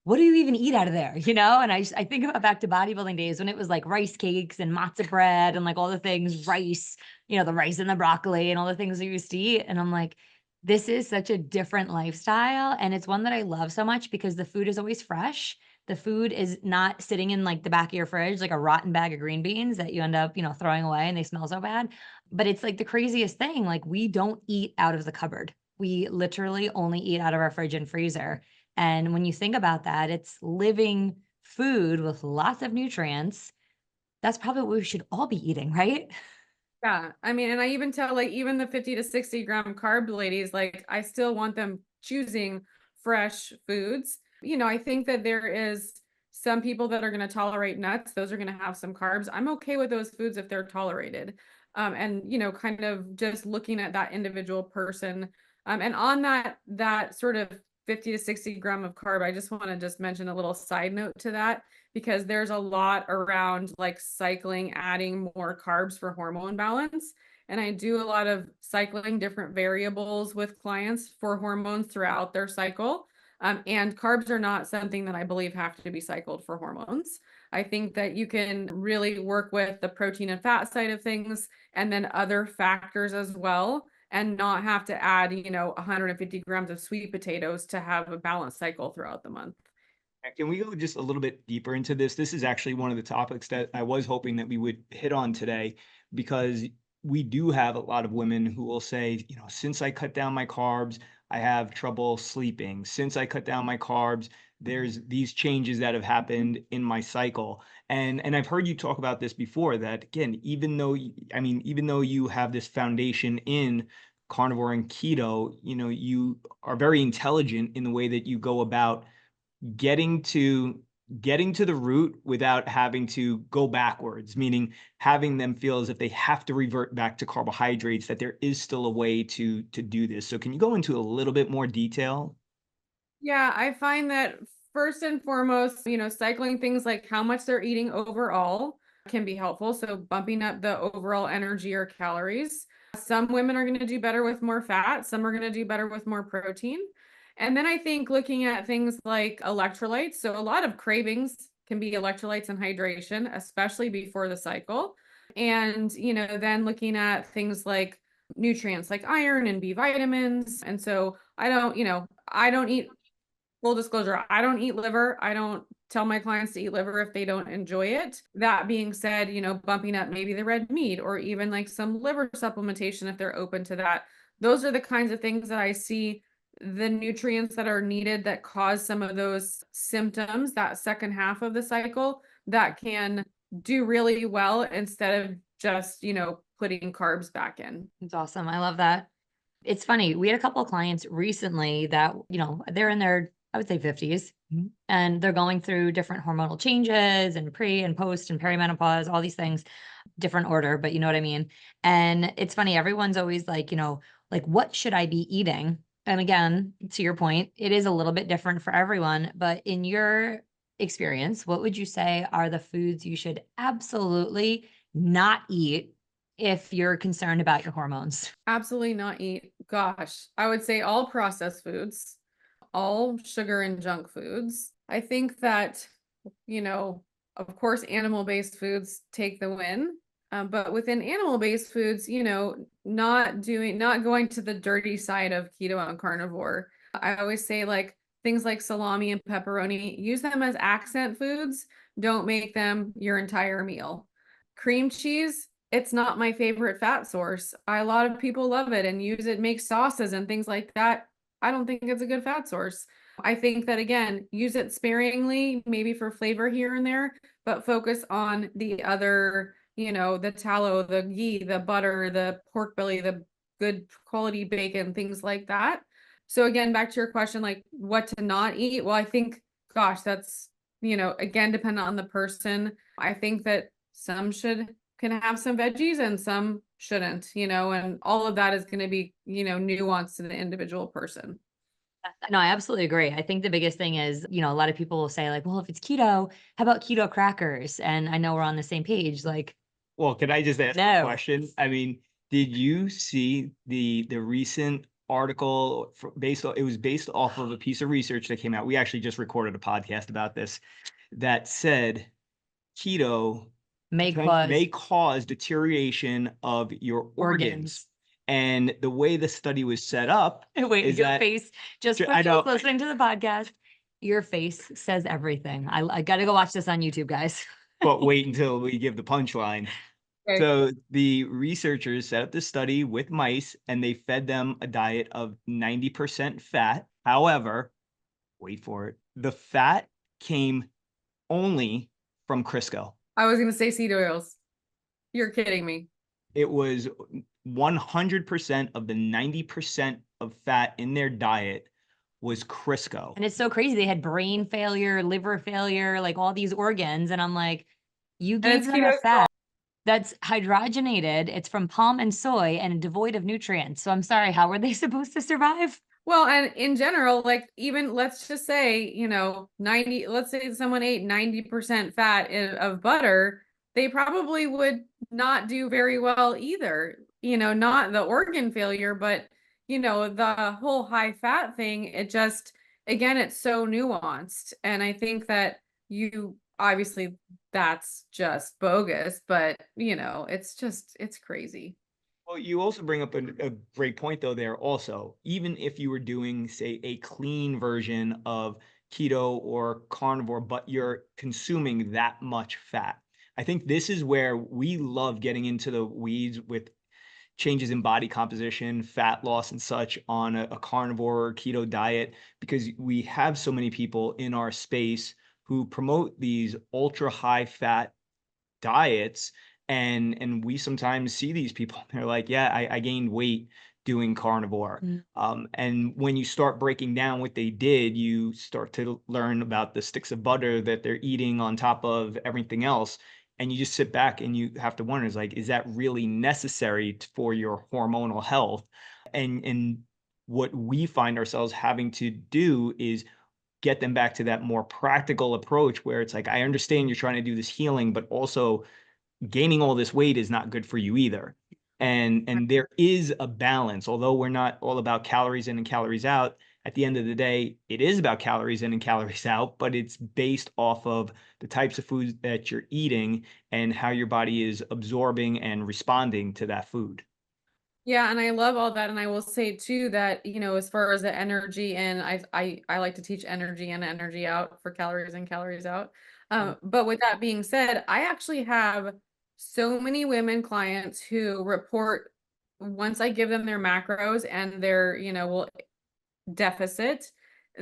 what do you even eat out of there? And I think about back to bodybuilding days when it was like rice cakes and matzo bread and like all the things, rice, the rice and the broccoli and all the things we used to eat. And I'm like, this is such a different lifestyle. And it's one that I love so much because the food is always fresh. The food is not sitting in like the back of your fridge, like a rotten bag of green beans that you end up, throwing away and they smell so bad. But it's like the craziest thing. Like we don't eat out of the cupboard. We literally only eat out of our fridge and freezer. And when you think about that, it's living food with lots of nutrients. That's probably what we should all be eating, right? Yeah. I mean, and I even tell like even the 50 to 60 gram carb ladies, like I still want them choosing fresh foods. I think that there is some people that are going to tolerate nuts. Those are going to have some carbs. I'm okay with those foods if they're tolerated. And kind of just looking at that individual person. And on that sort of 50 to 60 gram of carb, I just want to just mention a little side note to that, because there's a lot around like cycling, adding more carbs for hormone balance. And I do a lot of cycling different variables with clients for hormones throughout their cycle. And carbs are not something that I believe have to be cycled for hormones. I think that you can really work with the protein and fat side of things and then other factors as well, and not have to add, 150 grams of sweet potatoes to have a balanced cycle throughout the month. Can we go just a little bit deeper into this? This is actually one of the topics that I was hoping that we would hit on today, because we do have a lot of women who will say, since I cut down my carbs, I have trouble sleeping. Since I cut down my carbs, there's these changes that have happened in my cycle. And I've heard you talk about this before, that again, even though you have this foundation in carnivore and keto, you are very intelligent in the way that you go about getting to getting to the root without having to go backwards, meaning having them feel as if they have to revert back to carbohydrates, that there is still a way to do this. So can you go into a little bit more detail? Yeah, I find that first and foremost, cycling things like how much they're eating overall can be helpful. So bumping up the overall energy or calories. Some women are going to do better with more fat. Some are going to do better with more protein. And then I think looking at things like electrolytes. So a lot of cravings can be electrolytes and hydration, especially before the cycle. And, then looking at things like nutrients like iron and B vitamins. And so I don't eat, full disclosure, I don't eat liver. I don't tell my clients to eat liver if they don't enjoy it. That being said, bumping up maybe the red meat or even like some liver supplementation if they're open to that. Those are the kinds of things that I see the nutrients that are needed that cause some of those symptoms, that second half of the cycle, that can do really well instead of just, putting carbs back in. It's awesome. I love that. It's funny. We had a couple of clients recently that, they're in their, I would say 50s, and they're going through different hormonal changes and pre and post and perimenopause, all these things, different order, but you know what I mean? And it's funny. Everyone's always like, like, what should I be eating? And again, to your point, it is a little bit different for everyone, but in your experience, what would you say are the foods you should absolutely not eat if you're concerned about your hormones? Absolutely not eat. Gosh, I would say all processed foods, all sugar and junk foods. I think that, of course, animal-based foods take the win. But within animal-based foods, not going to the dirty side of keto and carnivore. I always say like things like salami and pepperoni, use them as accent foods. Don't make them your entire meal. Cream cheese, it's not my favorite fat source. A lot of people love it and use it, make sauces and things like that. I don't think it's a good fat source. I think that again, use it sparingly, maybe for flavor here and there, but focus on the other, the tallow, the ghee, the butter, the pork belly, the good quality bacon, things like that. So again, back to your question, like what to not eat. Well, I think, gosh, that's, again, dependent on the person. I think that some can have some veggies and some shouldn't, and all of that is going to be, nuanced to the individual person. No, I absolutely agree. I think the biggest thing is, a lot of people will say like, well, if it's keto, how about keto crackers? And I know we're on the same page. Like, Well, can I just ask a no. question? I mean, did you see the recent article it was based off of a piece of research that came out. We actually just recorded a podcast about this that said keto May may cause cause deterioration of your organs. organs. And the way the study was set up Wait, is your that face, just for I those know, listening to the podcast, your face says everything. I got to go watch this on YouTube, guys. but wait until we give the punchline. Okay. So the researchers set up the study with mice and they fed them a diet of 90% fat. However, wait for it, the fat came only from Crisco. I was going to say seed oils. You're kidding me. It was 100% of the 90% of fat in their diet was Crisco. And it's so crazy. They had brain failure, liver failure, like all these organs. And I'm like, you And gave it's them a keto. fat that's hydrogenated. It's from palm and soy and devoid of nutrients. So I'm sorry, how were they supposed to survive? Well, and in general, like even let's just say, 90, let's say someone ate 90% fat of butter, they probably would not do very well either. Not the organ failure, but the whole high fat thing, it just, again, it's so nuanced. And I think that you obviously that's just bogus, but it's crazy. Well, you also bring up a great point, though, there also. Even if you were doing, say, a clean version of keto or carnivore, but you're consuming that much fat. I think this is where we love getting into the weeds with changes in body composition, fat loss, and such on a carnivore or keto diet, because we have so many people in our space who promote these ultra high fat diets, and we sometimes see these people, they're like, yeah, I gained weight doing carnivore. And when you start breaking down what they did, you start to learn about the sticks of butter that they're eating on top of everything else, and you just sit back and you have to wonder, is like, is that really necessary for your hormonal health? And what we find ourselves having to do is get them back to that more practical approach where it's like, I understand you're trying to do this healing, but also gaining all this weight is not good for you either. And there is a balance. Although we're not all about calories in and calories out, at the end of the day, it is about calories in and calories out, but it's based off of the types of foods that you're eating and how your body is absorbing and responding to that food. Yeah, and I love all that. And I will say too that, as far as the energy, and I like to teach energy and energy out for calories and calories out. But with that being said, I actually have so many women clients who report once I give them their macros and their, deficit,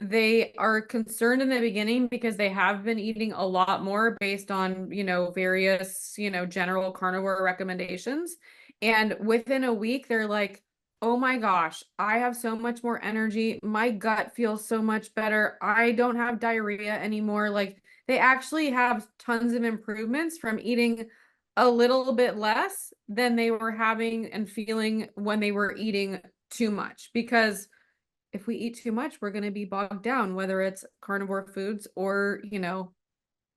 they are concerned in the beginning because they have been eating a lot more based on, various, general carnivore recommendations. And within a week, they're like, oh my gosh, I have so much more energy. My gut feels so much better. I don't have diarrhea anymore. Like they actually have tons of improvements from eating a little bit less than they were having and feeling when they were eating too much. Because if we eat too much, we're going to be bogged down, whether it's carnivore foods or,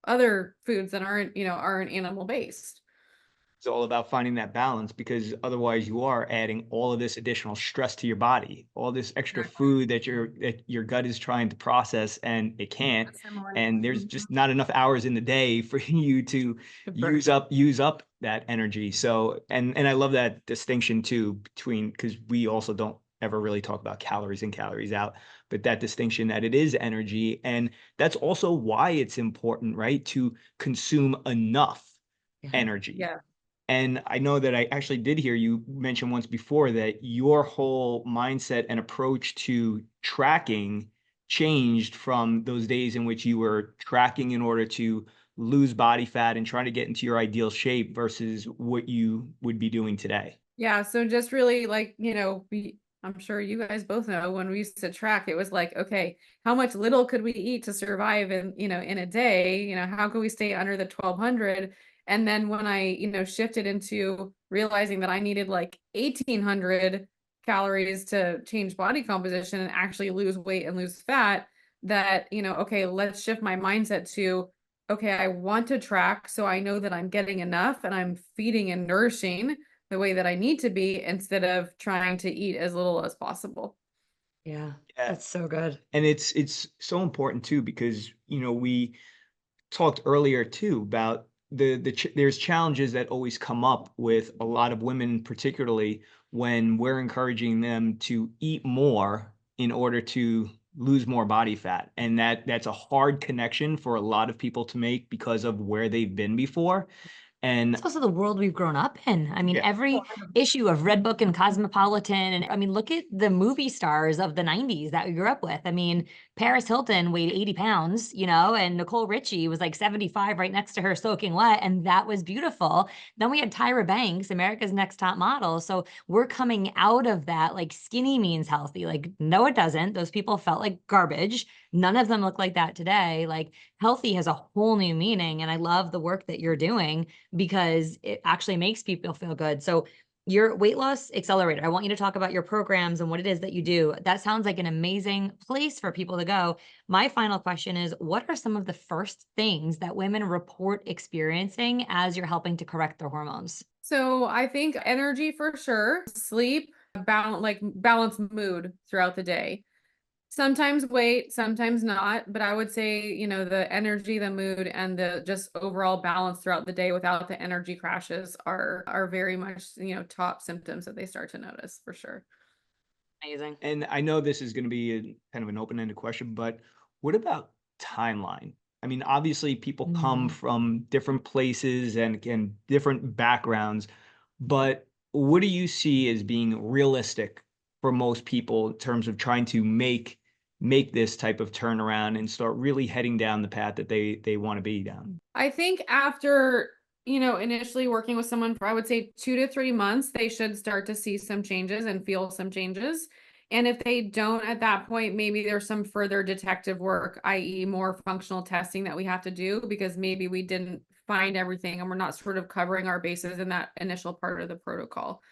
other foods that aren't animal based. It's all about finding that balance, because otherwise you are adding all of this additional stress to your body, all this extra food that your gut is trying to process and it can't. And there's just not enough hours in the day for you to use up that energy. So, and I love that distinction too between, because we also don't ever really talk about calories in, calories out, but that distinction that it is energy. And that's also why it's important, right, to consume enough energy. Yeah. And I know that I actually did hear you mention once before that your whole mindset and approach to tracking changed from those days in which you were tracking in order to lose body fat and trying to get into your ideal shape versus what you would be doing today. Yeah. So just really like, I'm sure you guys both know when we used to track, it was like, okay, how much little could we eat to survive in a day? How could we stay under the 1200? And then when I, shifted into realizing that I needed like 1800 calories to change body composition and actually lose weight and lose fat, that, okay, let's shift my mindset to, okay, I want to track so I know that I'm getting enough and I'm feeding and nourishing the way that I need to be instead of trying to eat as little as possible. Yeah, Yeah. that's so good. And it's so important too, because, we talked earlier too about there's challenges that always come up with a lot of women, particularly when we're encouraging them to eat more in order to lose more body fat. And that's a hard connection for a lot of people to make because of where they've been before. And It's also the world we've grown up in. I mean, yeah, every issue of Red Book and Cosmopolitan, and I mean, look at the movie stars of the 90s that we grew up with. I mean, Paris Hilton weighed 80 pounds, and Nicole Richie was like 75 right next to her soaking wet, and that was beautiful. Then we had Tyra Banks, America's Next Top Model. So we're coming out of that, like skinny means healthy. Like, no, it doesn't. Those people felt like garbage. None of them look like that today. Like, healthy has a whole new meaning. And I love the work that you're doing because it actually makes people feel good. So your weight loss accelerator, I want you to talk about your programs and what it is that you do. That sounds like an amazing place for people to go. My final question is, what are some of the first things that women report experiencing as you're helping to correct their hormones? So I think energy for sure, sleep, balance mood throughout the day. Sometimes weight, sometimes not, but I would say, the energy, the mood, and the just overall balance throughout the day without the energy crashes are very much, top symptoms that they start to notice for sure. Amazing. and I know this is going to be kind of an open-ended question, but what about timeline? I mean, obviously people come Mm. from different places and different backgrounds, but what do you see as being realistic for most people in terms of trying to make this type of turnaround and start really heading down the path that they want to be down? I think after, initially working with someone for, I would say 2 to 3 months, they should start to see some changes and feel some changes. And if they don't at that point, maybe there's some further detective work, i.e., more functional testing that we have to do because maybe we didn't find everything and we're not sort of covering our bases in that initial part of the protocol.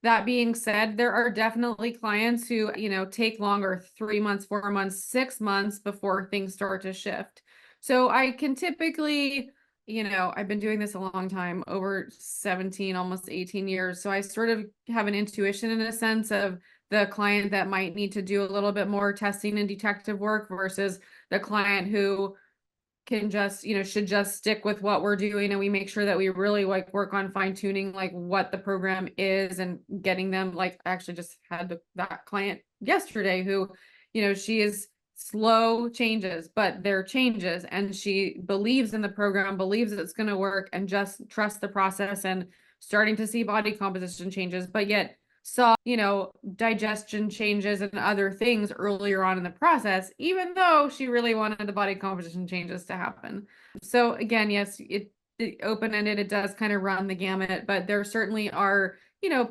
That being said, there are definitely clients who, take longer, 3 months, 4 months, 6 months before things start to shift. So I can typically, I've been doing this a long time, over 17, almost 18 years. So I sort of have an intuition in a sense of the client that might need to do a little bit more testing and detective work versus the client who can just, should just stick with what we're doing. And we make sure that we really like work on fine tuning, like what the program is and getting them, like I actually just had that client yesterday who, she is slow changes, but they're changes. And she believes in the program, believes that it's going to work and just trust the process and starting to see body composition changes, but yet saw, digestion changes and other things earlier on in the process, even though she really wanted the body composition changes to happen. So again, yes, it open-ended, it does kind of run the gamut, but there certainly are,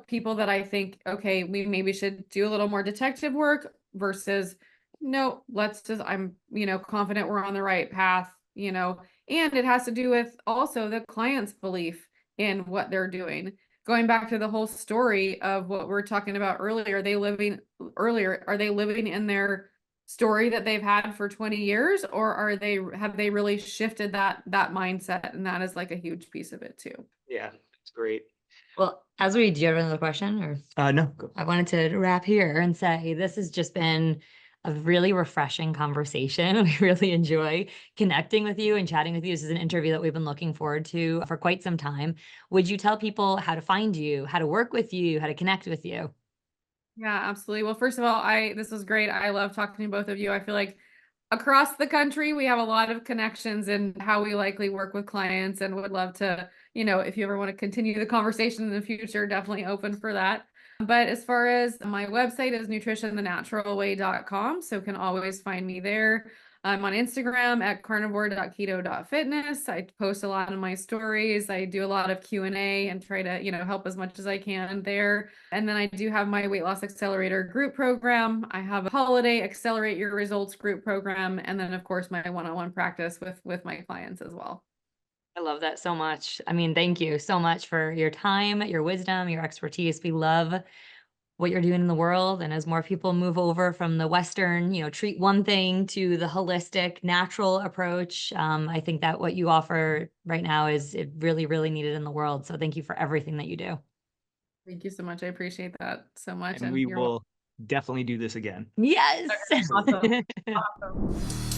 people that I think, okay, we maybe should do a little more detective work versus no, let's just, I'm, confident we're on the right path, and it has to do with also the client's belief in what they're doing. Going back to the whole story of what we're talking about earlier, are they living in their story that they've had for 20 years, or have they really shifted that mindset? And that is like a huge piece of it too. Yeah, that's great. Well, as we do you have another question or? No, go. I wanted to wrap here and say this has just been a really refreshing conversation. We really enjoy connecting with you and chatting with you. This is an interview that we've been looking forward to for quite some time. Would you tell people how to find you, how to work with you, how to connect with you? Yeah, absolutely. Well, first of all, this was great. I love talking to both of you. I feel like across the country, we have a lot of connections in how we likely work with clients and would love to, if you ever want to continue the conversation in the future, definitely open for that. But as far as my website is nutritionthenaturalway.com, so can always find me there. I'm on Instagram at carnivore.keto.fitness. I post a lot of my stories. I do a lot of Q&A and try to, help as much as I can there. And then I do have my weight loss accelerator group program. I have a holiday accelerate your results group program. And then of course my one-on-one practice with my clients as well. I love that so much. I mean, thank you so much for your time, your wisdom, your expertise. We love what you're doing in the world. And as more people move over from the Western, treat one thing to the holistic, natural approach, I think that what you offer right now is really, really needed in the world. So thank you for everything that you do. Thank you so much. I appreciate that so much. And we will definitely do this again. Yes. Awesome. Awesome.